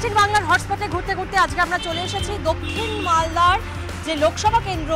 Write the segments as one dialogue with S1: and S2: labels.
S1: Still বাংলার হটস্পটে ঘুরতে ঘুরতে আজকে আমরা চলে এসেছি দক্ষিণ মালদার যে লোকসভা কেন্দ্র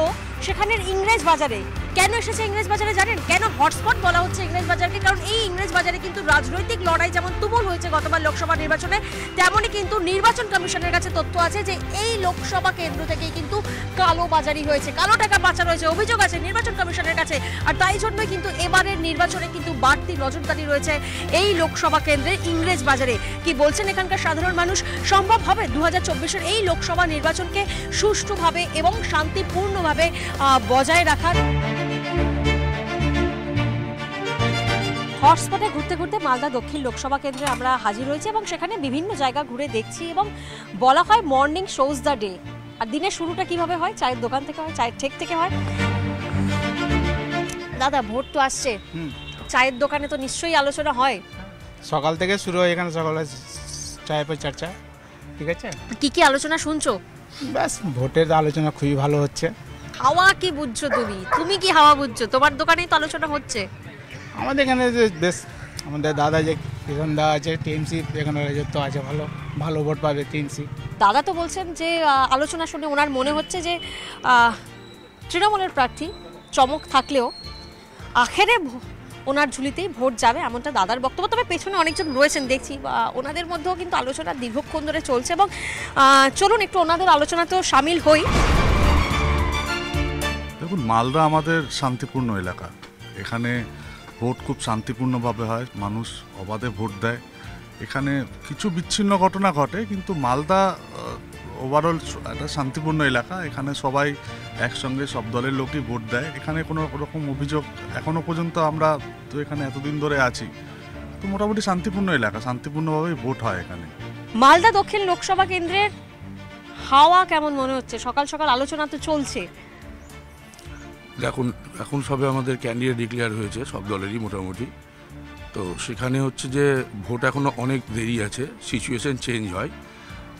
S1: সেখানের ইংরেজ বাজারে। কেন এসেছে ইংরেজ বাজারে জানেন? কেন হটস্পট বলা হচ্ছে ইংরেজ বাজারকে? কারণ এই ইংরেজ বাজারে কিন্তু রাজনৈতিক লড়াই যেমন তুমুল হয়েছে গতবার লোকসভা নির্বাচনে, তেমনই কিন্তু নির্বাচন কমিশনের কাছে তথ্য আছে যে এই লোকসভা কেন্দ্র থেকেই কিন্তু কালো বাজারি হয়েছে, কালো টাকা পাচার হয়েছে, অভিযোগ আছে নির্বাচন কমিশনের কাছে। আর তাই জন্যই কিন্তু এবারের নির্বাচনে কিন্তু বাড়তি নজরদারি রয়েছে এই লোকসভা কেন্দ্রের ইংরেজ বাজারে। কি বলছেন এখানকার সাধারণ মানুষ? সম্ভব হবে 2024-এর এই লোকসভা নির্বাচনকে সুষ্ঠুভাবে এবং শান্তিপূর্ণভাবে বজায় রাখার? হটস্পটে ঘুরতে ঘুরতে মালদা দক্ষিণ লোকসভা কেন্দ্রে আমরা হাজির হয়েছি এবং সেখানে বিভিন্ন জায়গা ঘুরে দেখছি এবং বলা হয় মর্নিং শোজ দ্য ডে। আর দিনের শুরুটা কিভাবে হয়? চায়ের দোকান থেকে হয়, চায়ের ঠেক থেকে হয়। দাদা, ভোট তো আসছে, চায়ের দোকানে তো নিশ্চয়ই আলোচনা হয়।
S2: সকাল থেকে শুরু হয় এখানে, সকালে চায়ের পর চর্চা। ঠিক আছে,
S1: কি কি আলোচনা শুনছো?
S2: ব্যাস ভোটের আলোচনা খুবই ভালো হচ্ছে।
S1: হাওয়া কি বুঝছো তুমি? তুমি কি হাওয়া বুঝছো? তোমার দোকানেই তো আলোচনা হচ্ছে।
S2: আমাদের এখানে যে বেশ আমাদের দাদা যে কিষণ দা আছে, টিএমসি এখানে রাজত্ব আছে, ভালো ভালো ভোট পাবে টিএমসি।
S1: দাদা তো বলছেন যে আলোচনা শুনে ওনার মনে হচ্ছে যে তৃণমূলের প্রার্থী চমক থাকলেও আখেরে ওনার ঝুলিতেই ভোট যাবে, এমনটা দাদার বক্তব্য। তবে পেছনে অনেকজন রয়েছেন দেখছি, ওনাদের মধ্যেও কিন্তু আলোচনা দীর্ঘক্ষণ ধরে চলছে এবং চলুন একটু ওনাদের আলোচনাতেও সামিল হই।
S3: দেখুন, মালদা আমাদের শান্তিপূর্ণ এলাকা। এখানে ভোট খুব শান্তিপূর্ণভাবে হয়, মানুষ অবাধে ভোট দেয়। এখানে কিছু বিচ্ছিন্ন ঘটনা ঘটে, কিন্তু মালদা ওভারঅল একটা শান্তিপূর্ণ এলাকা। এখানে সবাই একসঙ্গে সব দলের লোকই ভোট দেয়। এখানে কোনো রকম অভিযোগ এখনও পর্যন্ত, আমরা তো এখানে এতদিন ধরে আছি, তো মোটামুটি শান্তিপূর্ণ এলাকা, শান্তিপূর্ণভাবেই ভোট হয় এখানে।
S1: মালদা দক্ষিণ লোকসভা কেন্দ্রের হাওয়া কেমন মনে হচ্ছে? সকাল সকাল আলোচনা তো চলছে।
S4: দেখুন, এখন সবে আমাদের ক্যান্ডিডেট ডিক্লেয়ার হয়েছে সব দলেরই মোটামুটি। তো সেখানে হচ্ছে যে ভোট এখনও অনেক দেরি আছে, সিচুয়েশন চেঞ্জ হয়।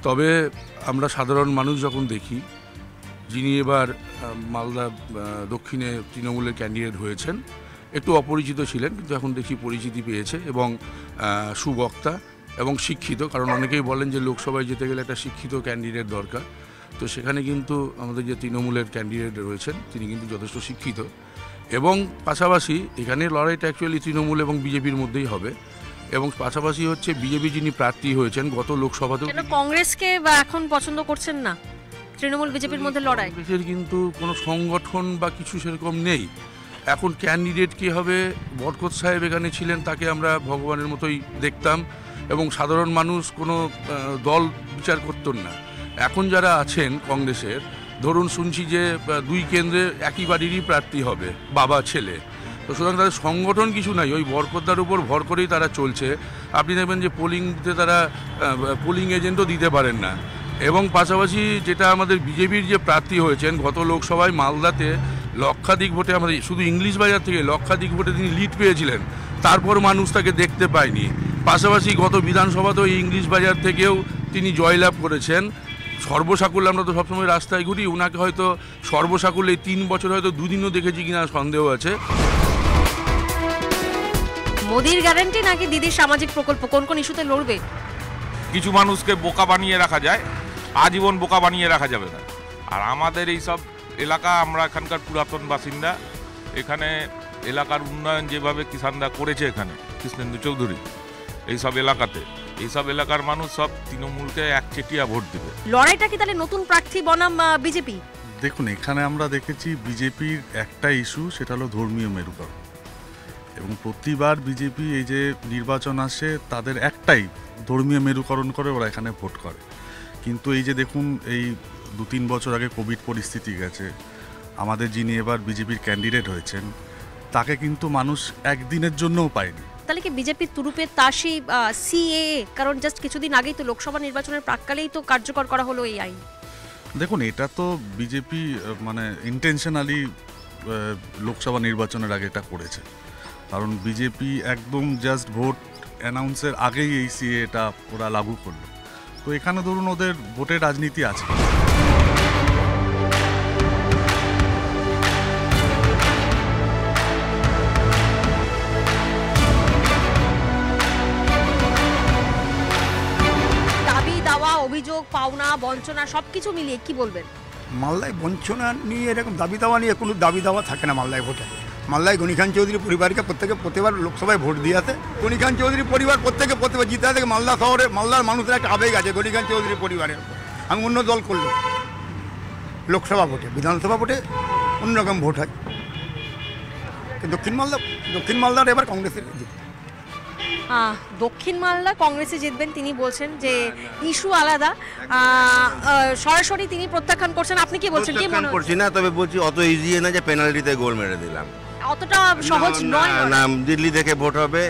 S4: তবে আমরা সাধারণ মানুষ যখন দেখি, যিনি এবার মালদা দক্ষিণে তৃণমূলের ক্যান্ডিডেট হয়েছেন, একটু অপরিচিত ছিলেন, কিন্তু এখন দেখি পরিচিতি পেয়েছে এবং সুবক্তা এবং শিক্ষিত। কারণ অনেকেই বলেন যে লোকসভায় যেতে গেলে একটা শিক্ষিত ক্যান্ডিডেট দরকার। তো সেখানে কিন্তু আমাদের যে তৃণমূলের ক্যান্ডিডেট রয়েছেন তিনি কিন্তু যথেষ্ট শিক্ষিত। এবং পাশাপাশি এখানে লড়াইটা অ্যাকচুয়ালি তৃণমূল এবং বিজেপির মধ্যেই হবে। এবং পাশাপাশি হচ্ছে বিজেপি যিনি প্রার্থী হয়েছেন গত লোকসভাতেও,
S1: কংগ্রেসকে এখন পছন্দ করছেন না, তৃণমূল বিজেপির মধ্যে লড়াই।
S4: কংগ্রেসের কিন্তু কোনো সংগঠন বা কিছু সেরকম নেই। এখন ক্যান্ডিডেট কে হবে? বরকত সাহেব এখানে ছিলেন, তাকে আমরা ভগবানের মতোই দেখতাম এবং সাধারণ মানুষ কোনো দল বিচার করতেন না। এখন যারা আছেন কংগ্রেসের, ধরুন শুনছি যে 2 কেন্দ্রে একই বাড়িরই প্রার্থী হবে, বাবা ছেলে। তো সুতরাং তাদের সংগঠন কিছু নাই, ওই বরকতদার উপর ভর করেই তারা চলছে। আপনি দেখবেন যে পোলিং দিতে তারা পোলিং এজেন্টও দিতে পারেন না। এবং পাশাপাশি যেটা আমাদের বিজেপির যে প্রার্থী হয়েছেন গত লোকসভায় মালদাতে লক্ষাধিক ভোটে, আমাদের শুধু ইংলিশ বাজার থেকে লক্ষাধিক ভোটে তিনি লিড পেয়েছিলেন, তারপর মানুষ তাকে দেখতে পায়নি। পাশাপাশি গত বিধানসভাতেও ইংলিশ বাজার থেকেও তিনি জয়লাভ করেছেন। সর্বসাকুল্যে আমরা তো সবসময় রাস্তায় ঘুরি, ওনাকে হয়তো সর্বসাকুল্যে 3 বছর হয়তো 2 দিনও দেখেছি কিনা সন্দেহ আছে।
S1: মোদির গ্যারান্টি নাকি দিদির সামাজিক প্রকল্প, কোন কোন ইস্যুতে লড়বে?
S5: কিছু মানুষকে বোকা বানিয়ে রাখা যায়, আজীবন বোকা বানিয়ে রাখা যাবে না। আর আমাদের এই সব এলাকা, আমরা এখানকার পুরাতন বাসিন্দা। এখানে এলাকার উন্নয়ন যেভাবে কিষানদা করেছে, এখানে কৃষ্ণেন্দু চৌধুরী এইসব এলাকাতে, এইসব এলাকার মানুষ সব তৃণমূলকে একচেটিয়া ভোট দেবে।
S1: লড়াইটা কি তাহলে নতুন প্রার্থী বনাম বিজেপি?
S3: দেখুন, এখানে আমরা দেখেছি বিজেপির একটা ইস্যু, সেটা হলো ধর্মীয় মেরুকরণ। এবং প্রতিবার বিজেপি এই যে নির্বাচন আসে, তাদের একটাই ধর্মীয় মেরুকরণ করে ওরা এখানে ভোট করে। কিন্তু এই যে দেখুন, এই 2-3 বছর আগে কোভিড পরিস্থিতি গেছে, আমাদের যিনি এবার বিজেপির ক্যান্ডিডেট হয়েছেন তাকে কিন্তু মানুষ একদিনের জন্যও পায়নি।
S1: তাহলে কি বিজেপির তুরুপে তাসি সিএএ? কারণ জাস্ট কিছুদিন আগেই তো লোকসভা নির্বাচনের প্রাক্কালেই তো কার্যকর করা হলো এই আইন।
S3: দেখুন, এটা তো বিজেপি মানে ইন্টেনশনালি লোকসভা নির্বাচনের আগে এটা করেছে। কারণ বিজেপি একদম জাস্ট ভোট অ্যানাউন্সের আগেই এই সিএটা ওরা লাগু করলো। তো এখানে ধরুন ওদের ভোটের রাজনীতি আছে।
S1: বঞ্চনা সবকিছু মিলিয়ে কি বলবেন?
S6: মালদায় বঞ্চনা নিয়ে এরকম দাবি দাওয়া নিয়ে কোনো দাবি দাওয়া থাকে না মালদায় ভোটে। মালদায় গনি খান চৌধুরী পরিবারকে প্রত্যেকবার লোকসভায় ভোট দিয়ে আসে। গনি খান চৌধুরী পরিবার প্রত্যেকবার জিতে আসে। মালদা শহরে মালদার মানুষের একটা আবেগ আছে গনি খান চৌধুরী পরিবারের। আমি অন্য দল করলো লোকসভা ভোটে, বিধানসভা ভোটে অন্যরকম ভোট হয়। দক্ষিণ মালদার এবার কংগ্রেসের জিত।
S1: দক্ষিণ মালদা কংগ্রেসে জিতবেন তিনি বলছেন যে ইস্যু আলাদা, সরাসরি তিনি প্রত্যাখ্যান করছেন। আপনি কি বলছেন? কি মনে
S7: করছি না, তবে বলছি অত ইজি না যে পেনাল্টিতে গোল মেরে দিলাম,
S1: অতটা সহজ নয়।
S7: না, দিল্লি থেকে ভোট হবে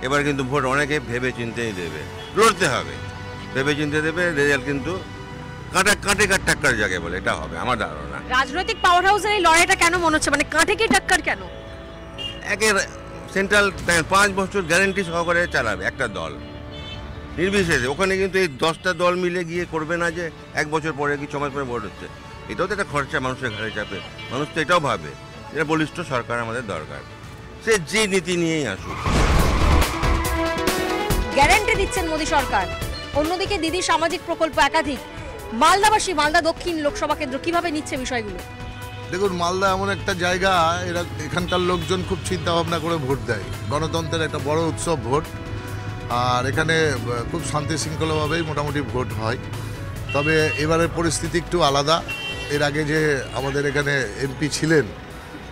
S7: এবার, কিন্তু ভোট অনেকে ভেবে চিন্তেই দেবে, লড়তে হবে, ভেবে চিন্তে দেবে। রেজাল্ট কিন্তু কাটে টাক্কার জায়গা বলে এটা হবে আমার ধারণা।
S1: রাজনৈতিক পাওয়ার হাউসের এই লড়াইটা কেন মনে হচ্ছে, মানে কাটে কি টাক্কার কেন?
S7: একের সেন্ট্রাল 5 বছর গ্যারেন্টি সহকারে চালাবে একটা দল নির্বিশেষে। ওখানে কিন্তু এই 10টা দল মিলে গিয়ে করবে না যে 1 বছর পরে কি 6 মাস পরে ভোট হচ্ছে। এটাও তো একটা খরচা মানুষের ঘাড়ে চাপে। মানুষ তো এটাও ভাবে যে বলিষ্ঠ সরকার আমাদের দরকার, সে যে নীতি নিয়েই আসুক।
S1: গ্যারান্টি দিচ্ছেন মোদী সরকার, অন্যদিকে দিদির সামাজিক প্রকল্প একাধিক। মালদাবাসী, মালদা দক্ষিণ লোকসভা কেন্দ্র কিভাবে নিচ্ছে বিষয়গুলো?
S8: দেখুন, মালদা এমন একটা জায়গা, এখানকার লোকজন খুব চিন্তা ভাবনা করে ভোট দেয়। গণতন্ত্রের একটা বড় উৎসব ভোট, আর এখানে খুব শান্তি শৃঙ্খলাভাবেই মোটামুটি ভোট হয়। তবে এবারের পরিস্থিতি একটু আলাদা। এর আগে যে আমাদের এখানে এমপি ছিলেন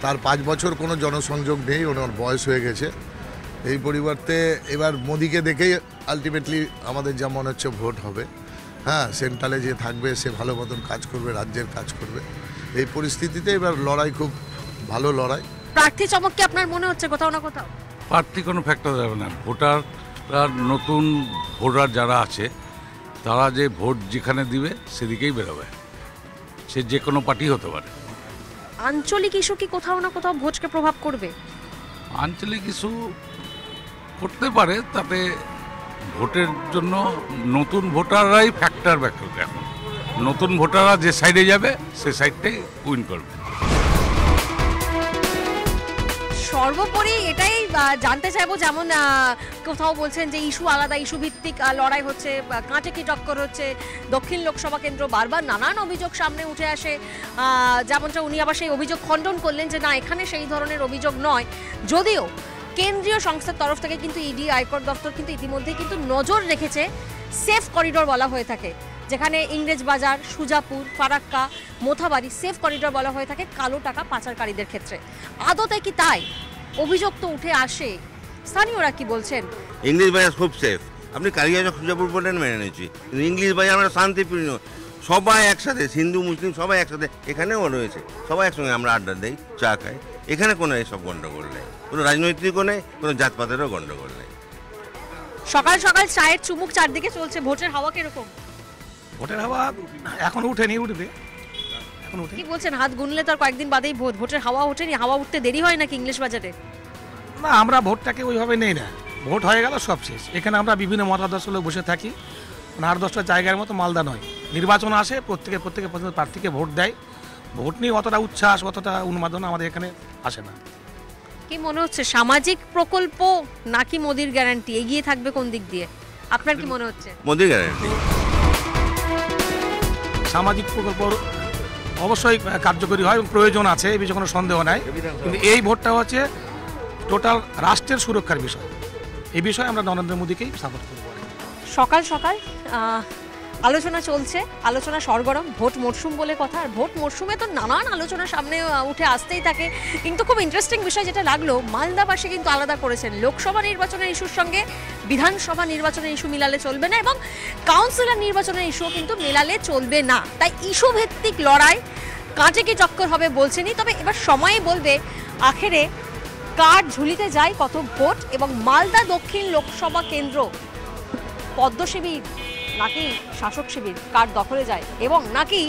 S8: তার 5 বছর কোনো জনসংযোগ নেই, ওনার বয়স হয়ে গেছে। এই পরিবর্তে এবার মোদিকে দেখেই আলটিমেটলি আমাদের যা মনে হচ্ছে ভোট হবে। হ্যাঁ, সেন্ট্রালে যে থাকবে সে ভালো মতন কাজ করবে, রাজ্যের কাজ করবে। এই পরিস্থিতিতে এবার লড়াই খুব ভালো লড়াই।
S1: প্রার্থী চমক কি আপনার মনে হচ্ছে কোথাও না কোথাও?
S4: প্রার্থী কোনো ফ্যাক্টর যাবে না। ভোটার, নতুন ভোটার যারা আছে তারা যে ভোট যেখানে দিবে সেদিকেই বেরোবে, সে যে কোনো পার্টি হতে পারে।
S1: আঞ্চলিক ইস্যু কি কোথাও না কোথাও ভোটকে প্রভাব করবে?
S4: আঞ্চলিক ইস্যু করতে পারে, তাতে ভোটের জন্য নতুন ভোটাররাই ফ্যাক্টর এখন। নতুন ভোটাররা যে সাইডে যাবে সে সাইডটাই উইন করবে।
S1: সর্বোপরি এটাই জানতে চাইবো, যেমন কোথাও বলছেন যে ইস্যু আলাদা, ইস্যু ভিত্তিক লড়াই হচ্ছে, কাঁটে কি টক্কর হচ্ছে। দক্ষিণ লোকসভা কেন্দ্র বারবার নানান অভিযোগ সামনে উঠে আসে, যেমনটা উনি আবার সেই অভিযোগ খণ্ডন করলেন যে না, এখানে সেই ধরনের অভিযোগ নয়। যদিও কেন্দ্রীয় সংস্থার তরফ থেকে কিন্তু ইডি, আয়কর দপ্তর কিন্তু ইতিমধ্যেই কিন্তু নজর রেখেছে সেফ করিডোর বলা হয়ে থাকে, যেখানে ইংরেজ বাজার, সুজাপুর, ফারাক্কা, মোথাবাড়ি সেফ করিডোর বলা হয়ে থাকে কালো টাকা পাচারকারীদের ক্ষেত্রে। আদতে কি তাই? অভিযোগ তো উঠে আসে। স্থানীয়রা কি বলছেন?
S7: ইংলিশ বাজার খুব সেফ। আপনি কালিয়াচক সুজাপুর বললেন মেনে নিচ্ছি, কিন্তু ইংলিশ বাজার আমরা শান্তিপূর্ণ, সবাই একসাথে, হিন্দু মুসলিম সবাই একসাথে, এখানেও রয়েছে, সবাই একসঙ্গে আমরা আড্ডা দিই, চা খাই। এখানে কোনো এসব গণ্ডগোল নেই, কোনো রাজনৈতিকও নেই, কোনো জাতপাতেরও গণ্ডগোল নেই।
S1: সকাল সকাল চায়ের চুমুক চারদিকে চলছে, ভোটের হাওয়া কিরকম?
S9: ভোটের হাওয়া এখন উঠেনি, উঠবে।
S1: কি বলছেন? হাত গুনলে তো আর কয়েকদিন বাদেই ভোট, ভোটের হাওয়া ওঠেনি? হাওয়া উঠতে দেরি হয় নাকি ইংলিশ বাজারে?
S9: না, আমরা ভোটটাকে ওইভাবে নেই না, ভোট হয়ে গেল সব শেষ। এখানে আমরা বিভিন্ন মতাদর্শ লোক বসে থাকি, 8-10টা জায়গার মতো মালদা নয়। নির্বাচন আসে, প্রত্যেকে প্রার্থীকে ভোট দেয়। ভোট নিয়ে অতটা উচ্ছ্বাস, অতটা উন্মাদনা আমাদের এখানে আসে না।
S1: কি মনে হচ্ছে, সামাজিক প্রকল্প নাকি মোদির গ্যারান্টি এগিয়ে থাকবে কোন দিক দিয়ে? আপনার কি মনে হচ্ছে?
S7: মোদির গ্যারান্টি।
S9: সামাজিক প্রকল্প অবশ্যই কার্যকরী হয় এবং প্রয়োজন আছে, এই বিষয়ে কোনো সন্দেহ নাই। কিন্তু এই ভোটটা হচ্ছে টোটাল রাষ্ট্রের সুরক্ষার বিষয়। এই বিষয়ে আমরা নরেন্দ্র মোদীকেই সাপোর্ট করব।
S1: সকাল সকাল আলোচনা চলছে, আলোচনা সরগরম। ভোট মরশুম বলে কথা, আর ভোট মরশুমে তো নানান আলোচনা সামনে উঠে আসতেই থাকে। কিন্তু খুব ইন্টারেস্টিং বিষয় যেটা লাগলো, মালদাবাসী কিন্তু আলাদা করেছেন লোকসভা নির্বাচনের ইস্যুর সঙ্গে বিধানসভা নির্বাচনের ইস্যু মিলালে চলবে না, এবং কাউন্সিলর নির্বাচনের ইস্যুও কিন্তু মেলালে চলবে না। তাই ইস্যু ভিত্তিক লড়াই, কাঁচে কি চক্কর হবে বলছেনই। তবে এবার সময়ই বলবে আখেরে কার ঝুলিতে যায় কত ভোট, এবং মালদা দক্ষিণ লোকসভা কেন্দ্র পদ্ম শিবির নাকি শাসক শিবির কার দখলে যায়, এবং নাকি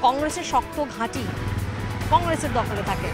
S1: কংগ্রেসের শক্ত ঘাঁটি কংগ্রেসের দখলে থাকে।